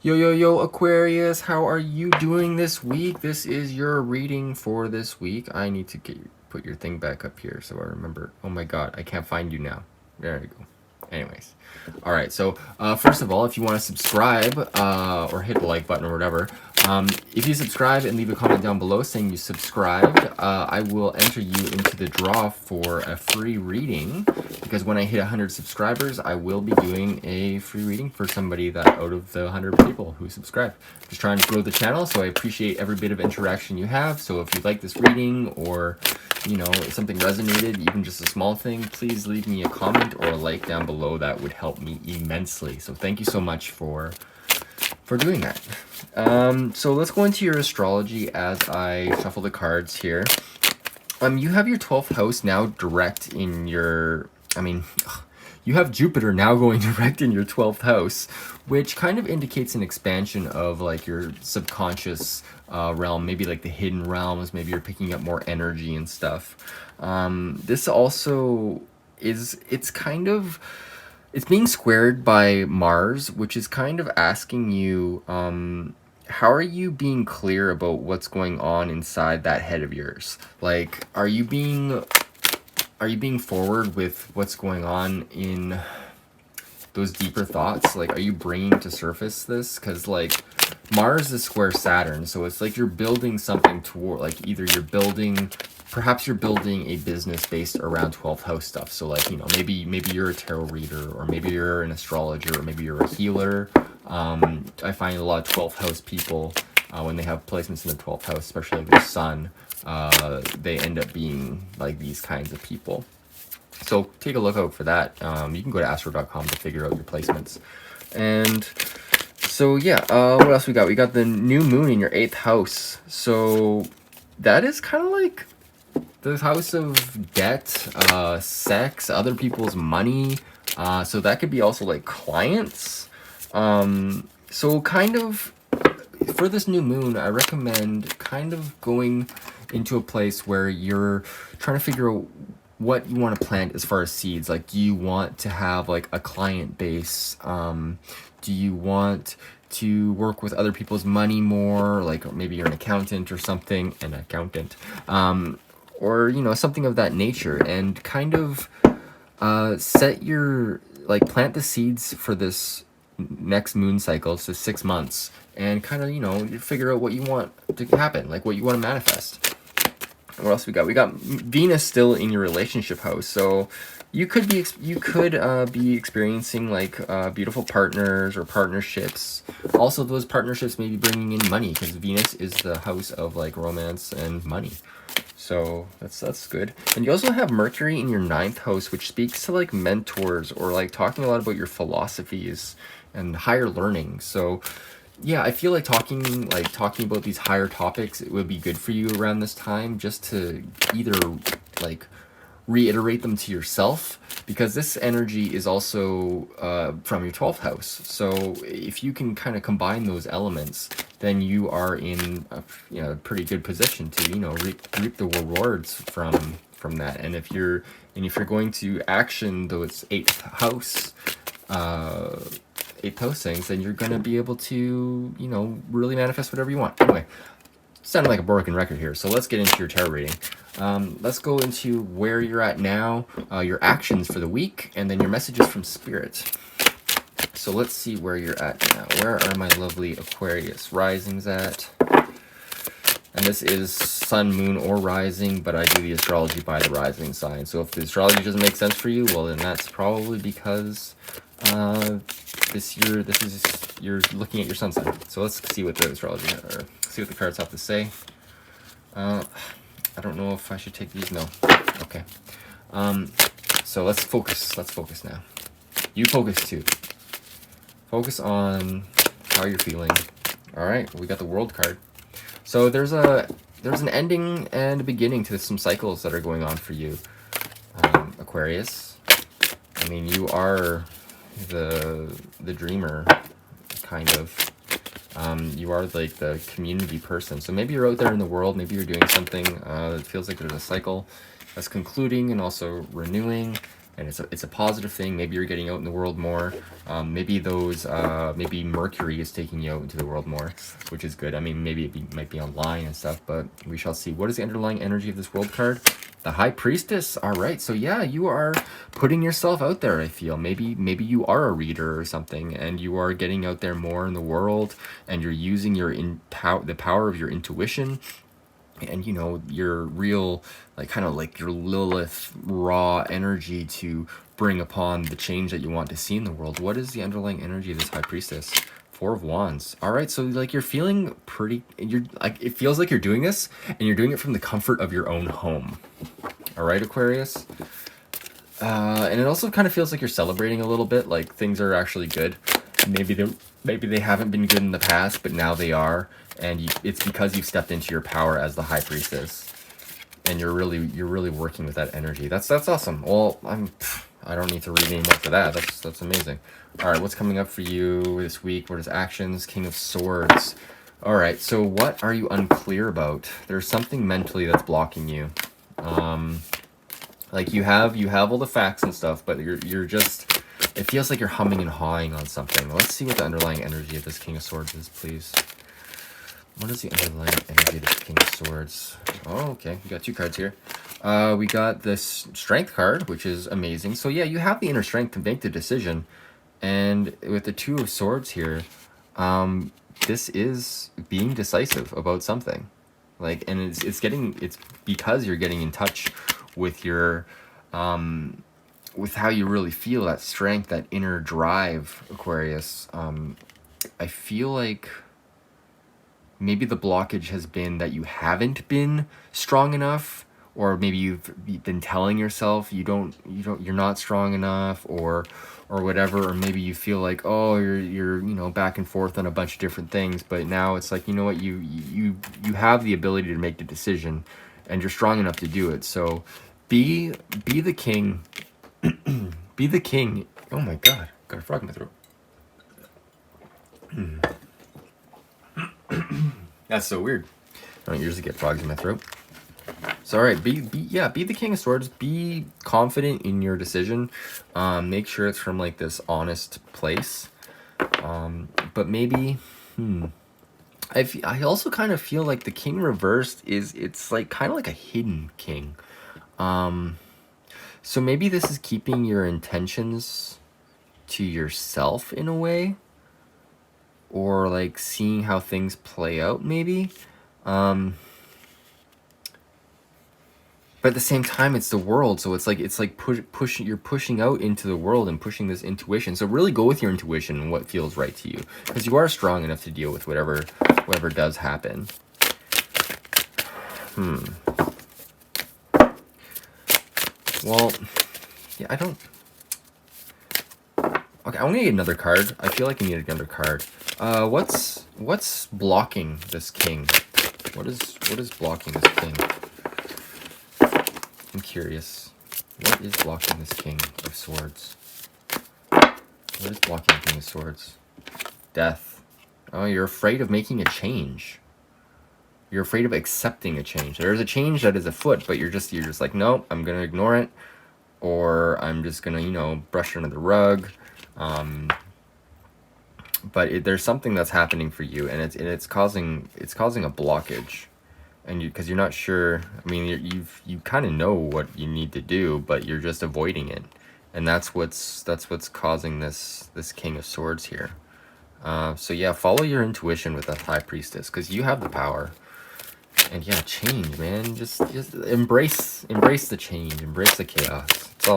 Yo, Aquarius, how are you doing this week? This is your reading for this week. I need to put your thing back up here so I remember. Oh my god, I can't find you now. There you go. Anyways. Alright, so first of all, if you want to subscribe or hit the like button or whatever, if you subscribe and leave a comment down below saying you subscribed, I will enter you into the draw for a free reading, because when I hit 100 subscribers, I will be doing a free reading for somebody that out of the 100 people who subscribe. Just trying to grow the channel, so I appreciate every bit of interaction you have. So if you like this reading, or you know, something resonated, even just a small thing, please leave me a comment or a like down below. That would help me immensely. So thank you so much for doing that. So let's go into your astrology as I shuffle the cards here. You have your 12th house now direct in your, you have Jupiter now going direct in your 12th house, which kind of indicates an expansion of like your subconscious realm, maybe like the hidden realms. Maybe you're picking up more energy and stuff. This also is, it's being squared by Mars, which is kind of asking you, how are you being clear about what's going on inside that head of yours? Like, are you being forward with what's going on in those deeper thoughts? Like, are you bringing to surface this? Because like Mars is square Saturn, so it's like you're building something toward, like, either perhaps you're building a business based around 12th house stuff. So like, you know, maybe you're a tarot reader, or maybe you're an astrologer, or maybe you're a healer. I find a lot of 12th house people, when they have placements in the 12th house, especially like the sun, they end up being like these kinds of people. So take a look out for that. You can go to astro.com to figure out your placements. And so yeah, what else we got? We got the new moon in your 8th house. So that is kind of like the house of debt, sex, other people's money. So that could be also like clients. So kind of for this new moon, I recommend kind of going into a place where you're trying to figure out what you want to plant as far as seeds. Like, do you want to have like a client base? Do you want to work with other people's money more? Like, maybe you're an accountant or something, or, you know, something of that nature, and kind of set your, like, plant the seeds for this next moon cycle, so 6 months, and kind of, you know, you figure out what you want to happen, like what you want to manifest. What else we got? We got Venus still in your relationship house, so you could be experiencing like beautiful partners or partnerships. Also, those partnerships may be bringing in money, because Venus is the house of like romance and money. So that's good. And you also have Mercury in your 9th house, which speaks to like mentors, or like talking a lot about your philosophies and higher learning. So yeah, I feel like talking about these higher topics, it would be good for you around this time, just to either like reiterate them to yourself, because this energy is also from your 12th house. So if you can kind of combine those elements, then you are in a, you know, pretty good position to, you know, reap the rewards from that. And if you're going to action those 8th house things, then you're gonna be able to, you know, really manifest whatever you want. Anyway, sounding like a broken record here, so let's get into your tarot reading. Let's go into where you're at now, your actions for the week, and then your messages from Spirit. So let's see where you're at now. Where are my lovely Aquarius risings at? And this is sun, moon, or rising, but I do the astrology by the rising sign. So if the astrology doesn't make sense for you, well, then that's probably because you're looking at your sun sign. So let's see what the astrology, or see what the cards have to say. I don't know if I should take these. No. Okay. So let's focus now. You focus too. Focus on how you're feeling. All right, we got the World card. So there's an ending and a beginning to some cycles that are going on for you, Aquarius. I mean, you are the dreamer, kind of. You are like the community person. So maybe you're out there in the world, maybe you're doing something that feels like there's a cycle that's concluding and also renewing. and it's a positive thing. Maybe you're getting out in the world more. Maybe maybe Mercury is taking you out into the world more, which is good. I mean, maybe might be online and stuff, but we shall see. What is the underlying energy of this world card? The High Priestess. All right, so yeah, you are putting yourself out there. I feel maybe you are a reader or something, and you are getting out there more in the world, and you're using the power of your intuition, and you know, your real, like, kind of like your Lilith raw energy to bring upon the change that you want to see in the world. What is the underlying energy of this High Priestess? Four of Wands. All right, so like you're feeling pretty, you're like, it feels like you're doing this and you're doing it from the comfort of your own home. All right, Aquarius. And it also kind of feels like you're celebrating a little bit, like things are actually good. Maybe they haven't been good in the past, but now they are, and it's because you've stepped into your power as the High Priestess, and you're really working with that energy. That's awesome. Well, I don't need to read any more for that. That's amazing. All right, what's coming up for you this week? What is actions? King of Swords. All right, so what are you unclear about? There's something mentally that's blocking you. Like you have all the facts and stuff, but you're just, it feels like you're humming and hawing on something. Let's see what the underlying energy of this King of Swords is, please. What is the underlying energy of this King of Swords? Oh, okay. We got two cards here. We got this Strength card, which is amazing. So yeah, you have the inner strength to make the decision. And with the Two of Swords here, this is being decisive about something. Like, and it's because you're getting in touch with your, with how you really feel, that strength, that inner drive, Aquarius. I feel like maybe the blockage has been that you haven't been strong enough, or maybe you've been telling yourself you're not strong enough, or whatever, or maybe you feel like, oh, you're you know, back and forth on a bunch of different things, but now it's like, you know what, you have the ability to make the decision, and you're strong enough to do it. So be the king. Be the king. Oh my god, got a frog in my throat. That's so weird. I don't usually get frogs in my throat. So all right, be the King of Swords. Be confident in your decision. Make sure it's from like this honest place. But maybe, I also kind of feel like the King reversed it's like kind of like a hidden king. So maybe this is keeping your intentions to yourself in a way, or like seeing how things play out maybe. But at the same time, it's the world, so it's like you're pushing out into the world and pushing this intuition. So really go with your intuition and what feels right to you, because you are strong enough to deal with whatever does happen. Well, yeah, I don't. Okay, I want to get another card. I feel like I need another card. What's blocking this king? What is blocking this king? I'm curious. What is blocking this King of Swords? What is blocking the King of Swords? Death. Oh, you're afraid of making a change. You're afraid of accepting a change. There's a change that is afoot, but you're just like, no, I'm gonna ignore it, or I'm just gonna, you know, brush it under the rug. But there's something that's happening for you, and it's causing a blockage. And because you're not sure, I mean, you kind of know what you need to do, but you're just avoiding it, and that's what's causing this King of Swords here. So yeah, follow your intuition with the High Priestess, because you have the power. And yeah, change, man. Just embrace the change, embrace the chaos. It's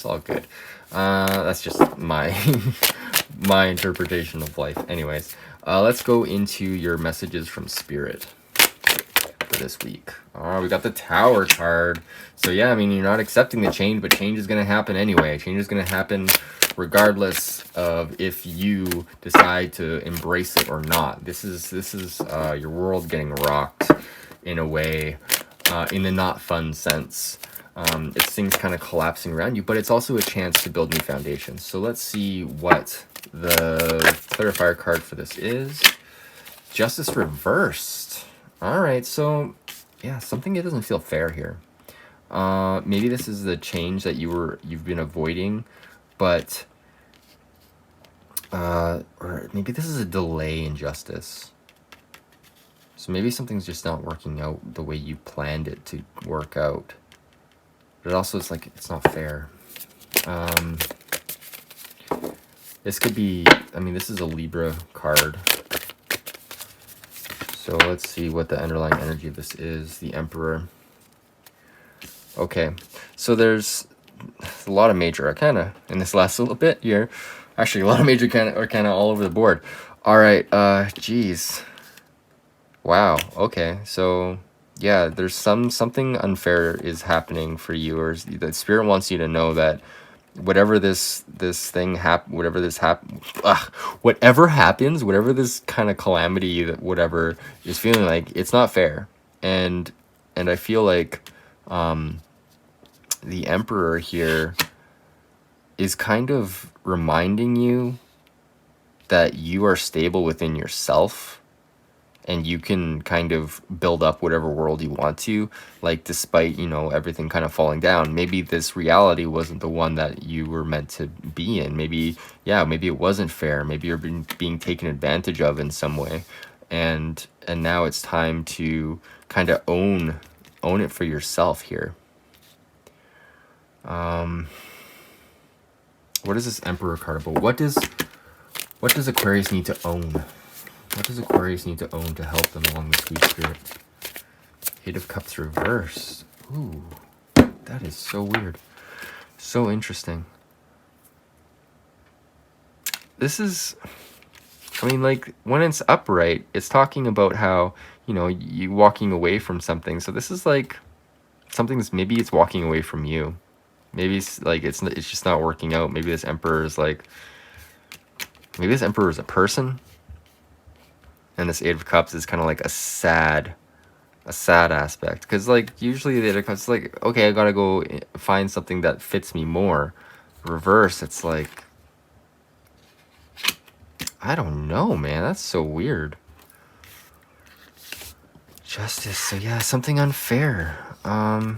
all good. That's just my my interpretation of life. Anyways, let's go into your messages from Spirit for this week. We got the Tower card. So yeah, I mean, you're not accepting the change, but change is going to happen anyway. Change is going to happen regardless of if you decide to embrace it or not. This is your world getting rocked in a way, in the not fun sense. It's things kind of collapsing around you, but it's also a chance to build new foundations. So let's see what the clarifier card for this is. Justice reversed. All right, so yeah, something that doesn't feel fair here. Maybe this is the change that you've been avoiding, but or maybe this is a delay in justice. So maybe something's just not working out the way you planned it to work out. But also it's like it's not fair. This could be, I mean, this is a Libra card. So let's see what the underlying energy of this is. The Emperor. Okay, so there's a lot of major arcana in this last little bit here. Actually, a lot of major arcana all over the board. All right, geez. Wow, okay, so yeah, there's something unfair is happening for you, or the spirit wants you to know that whatever this thing whatever this whatever happens, whatever this kind of calamity that whatever is feeling like, it's not fair. And I feel like the Emperor here is kind of reminding you that you are stable within yourself and you can kind of build up whatever world you want to, like, despite, you know, everything kind of falling down. Maybe this reality wasn't the one that you were meant to be in. Maybe, yeah, maybe it wasn't fair. Maybe you're being taken advantage of in some way. And now it's time to kind of own it for yourself here. What is this Emperor card about? What does Aquarius need to own? What does Aquarius need to own to help them along the sweet spirit? Eight of Cups reversed. Ooh, that is so weird. So interesting. This is, I mean, like, when it's upright, it's talking about how, you know, you walking away from something. So this is like something that's, maybe it's walking away from you. Maybe it's like it's just not working out. Maybe this Emperor is like, maybe this Emperor is a person. And this Eight of Cups is kind of like a sad aspect, because like usually the Eight of Cups is like, okay, I gotta go find something that fits me more. Reverse, it's like, I don't know, man, that's so weird. Justice, so yeah, something unfair. Wow,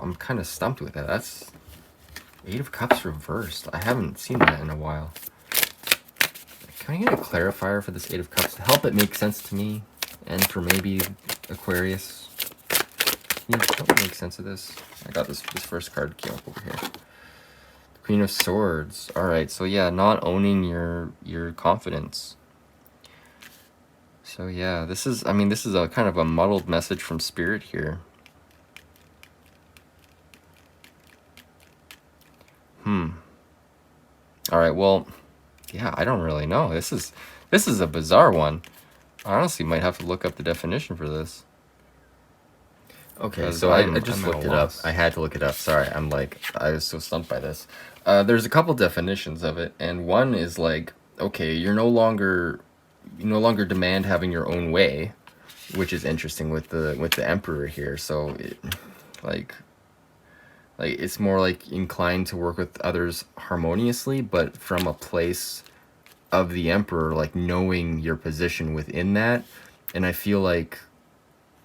I'm kind of stumped with that. That's Eight of Cups reversed. I haven't seen that in a while. Can I get a clarifier for this Eight of Cups to help it make sense to me and for maybe Aquarius? Can you help me make sense of this? I got this first card came up over here. The Queen of Swords. All right, so yeah, not owning your confidence. So yeah, this is, I mean, this is a kind of a muddled message from Spirit here. All right, well, yeah, I don't really know. This is a bizarre one. I honestly might have to look up the definition for this. Okay, so I just looked it up. I had to look it up. Sorry, I was so stumped by this. There's a couple definitions of it, and one is like, okay, you no longer demand having your own way, which is interesting with the Emperor here. So like it's more like inclined to work with others harmoniously, but from a place of the Emperor, like knowing your position within that. And I feel like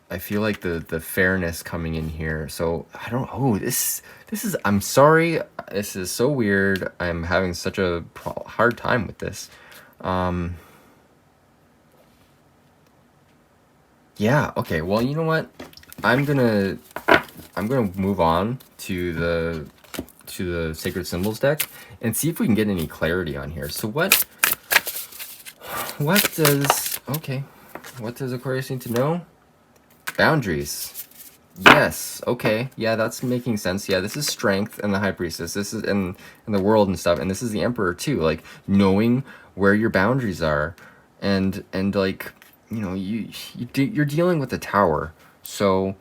the fairness coming in here. So I don't, this is, I'm sorry, this is so weird. I'm having such a hard time with this. Yeah, okay, well, you know what, I'm gonna move on to the Sacred Symbols deck and see if we can get any clarity on here. So what does Aquarius need to know? Boundaries. Yes, okay, yeah, that's making sense. Yeah, this is strength and the High Priestess. This is in the world and stuff, and this is the Emperor too, like knowing where your boundaries are. And like, you know, you're dealing with the Tower. So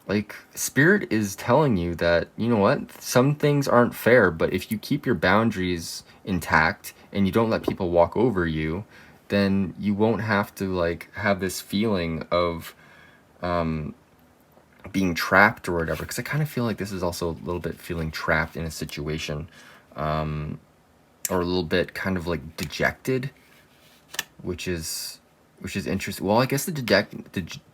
like, Spirit is telling you that, you know what, some things aren't fair, but if you keep your boundaries intact and you don't let people walk over you, then you won't have to like have this feeling of being trapped or whatever. Because I kind of feel like this is also a little bit feeling trapped in a situation, or a little bit kind of like dejected, which is which is interesting. Well, I guess the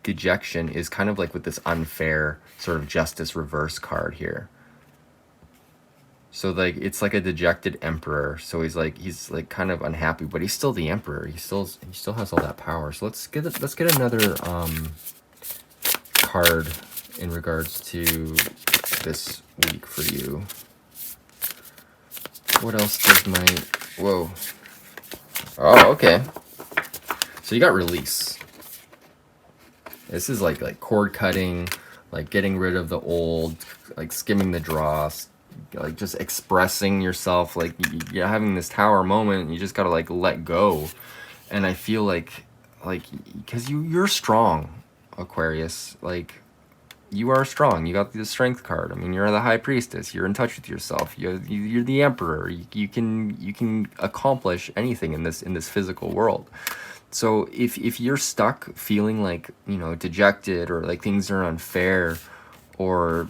dejection is kind of like with this unfair sort of justice reverse card here. So like it's like a dejected emperor. So he's like kind of unhappy, but he's still the emperor. He still has all that power. So let's get another card in regards to this week for you. What else does my whoa? Oh, okay. So you got release. This is like cord cutting, like getting rid of the old, like skimming the dross, like just expressing yourself. Like you're having this tower moment, you just gotta like let go. And I feel like because you're strong, Aquarius. Like you are strong. You got the strength card. I mean, you're the high priestess. You're in touch with yourself. You're the emperor. You can accomplish anything in this physical world. So if you're stuck feeling like, you know, dejected, or like things are unfair, or,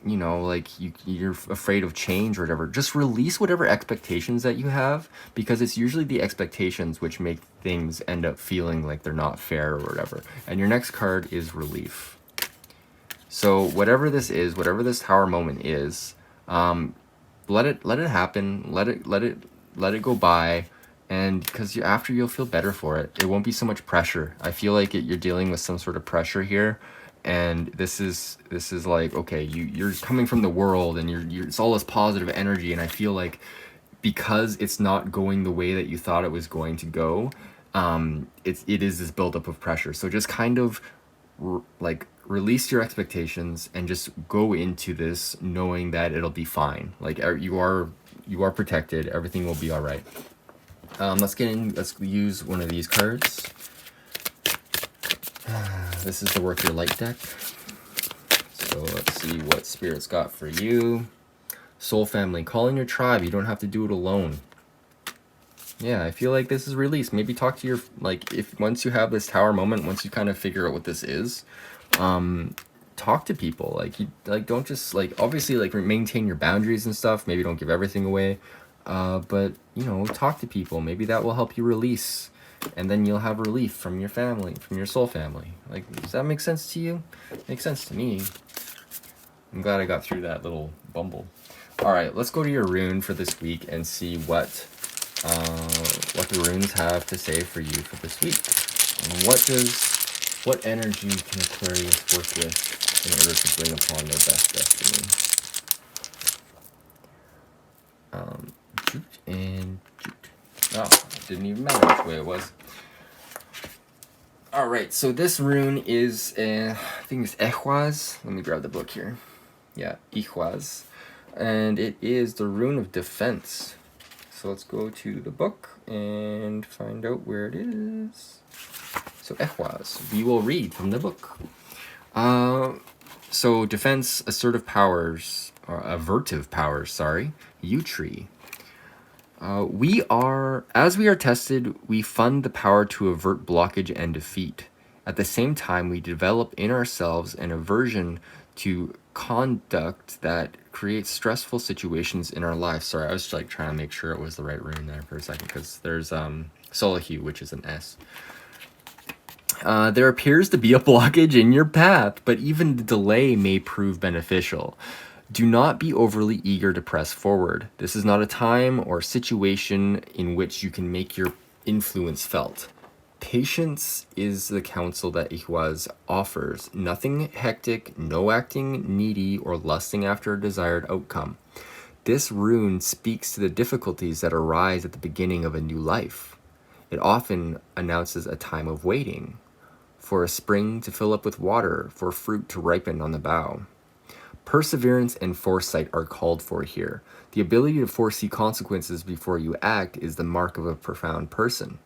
you know, like you're afraid of change or whatever, just release whatever expectations that you have, because it's usually the expectations which make things end up feeling like they're not fair or whatever. And your next card is relief. So whatever this is, whatever this tower moment is, let it happen. Let it go by. And because after you'll feel better for it. It won't be so much pressure. I feel like you're dealing with some sort of pressure here, and this is like, okay, you're coming from the world, and you're it's all this positive energy, and I feel like because it's not going the way that you thought it was going to go, it is this buildup of pressure. So just kind of like release your expectations and just go into this knowing that it'll be fine. Like you are protected. Everything will be all right. Let's use one of these cards. This is the Work Your Light deck. So let's see what Spirit's got for you. Soul Family, calling your tribe. You don't have to do it alone. Yeah, I feel like this is release. Maybe talk to your, like, if once you have this tower moment, once you kind of figure out what this is, talk to people. Like don't just, like, obviously, like, maintain your boundaries and stuff. Maybe don't give everything away. But, you know, talk to people. Maybe that will help you release. And then you'll have relief from your family, from your soul family. Like, does that make sense to you? Makes sense to me. I'm glad I got through that little bumble. All right, let's go to your rune for this week and see what the runes have to say for you for this week. And what energy can Aquarius work with in order to bring upon their best destiny? Jute and jute. Oh, it didn't even matter which way it was. All right, so this rune is, I think it's Ehwaz. Let me grab the book here. Yeah, Ehwaz. And it is the rune of defense. So let's go to the book and find out where it is. So Ehwaz, we will read from the book. So defense, assertive powers, or avertive powers, sorry, Utri. As we are tested, we fund the power to avert blockage and defeat. At the same time, we develop in ourselves an aversion to conduct that creates stressful situations in our lives. Sorry, I was like trying to make sure it was the right rune there for a second, because there's Solihu, which is an S. There appears to be a blockage in your path, but even the delay may prove beneficial. Do not be overly eager to press forward. This is not a time or situation in which you can make your influence felt. Patience is the counsel that Ehwaz offers. Nothing hectic, no acting needy or lusting after a desired outcome. This rune speaks to the difficulties that arise at the beginning of a new life. It often announces a time of waiting, for a spring to fill up with water, for fruit to ripen on the bough. Perseverance and foresight are called for here. The ability to foresee consequences before you act is the mark of a profound person.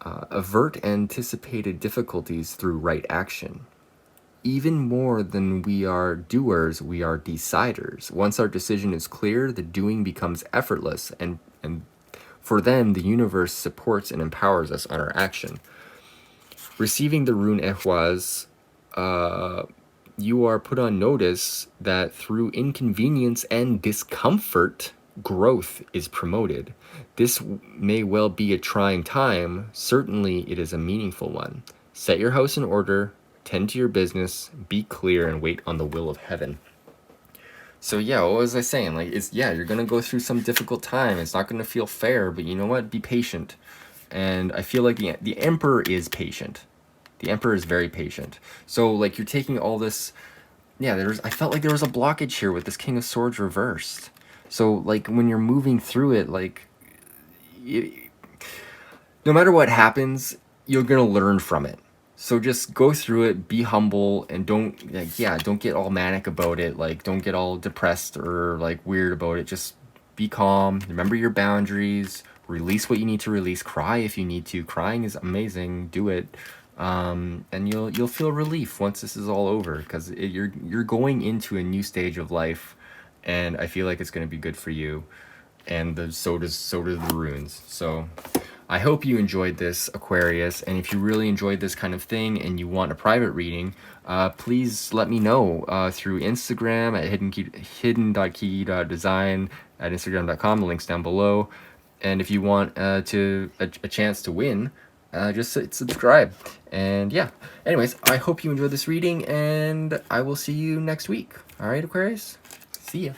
Avert anticipated difficulties through right action. Even more than we are doers, we are deciders. Once our decision is clear, the doing becomes effortless, and for them, the universe supports and empowers us on our action. Receiving the rune Ehwaz, you are put on notice that through inconvenience and discomfort, growth is promoted. This may well be a trying time. Certainly, it is a meaningful one. Set your house in order, tend to your business, be clear, and wait on the will of heaven. So yeah, what was I saying? Like, you're gonna go through some difficult time. It's not gonna feel fair, but you know what? Be patient. And I feel like the Emperor is patient. The Emperor is very patient. So like, you're taking all this. Yeah, I felt like there was a blockage here with this King of Swords reversed. So like, when you're moving through it, like, no matter what happens, you're gonna learn from it. So just go through it, be humble, and don't get all manic about it. Like, don't get all depressed or like weird about it. Just be calm. Remember your boundaries. Release what you need to release. Cry if you need to. Crying is amazing. Do it, and you'll feel relief once this is all over, because you're going into a new stage of life, and I feel like it's gonna be good for you. And so do the runes. So I hope you enjoyed this, Aquarius, and if you really enjoyed this kind of thing and you want a private reading, please let me know through Instagram at hidden.key.design at instagram.com. The link's down below. And if you want a chance to win, just subscribe. And yeah, anyways, I hope you enjoyed this reading, and I will see you next week. All right, Aquarius? See ya.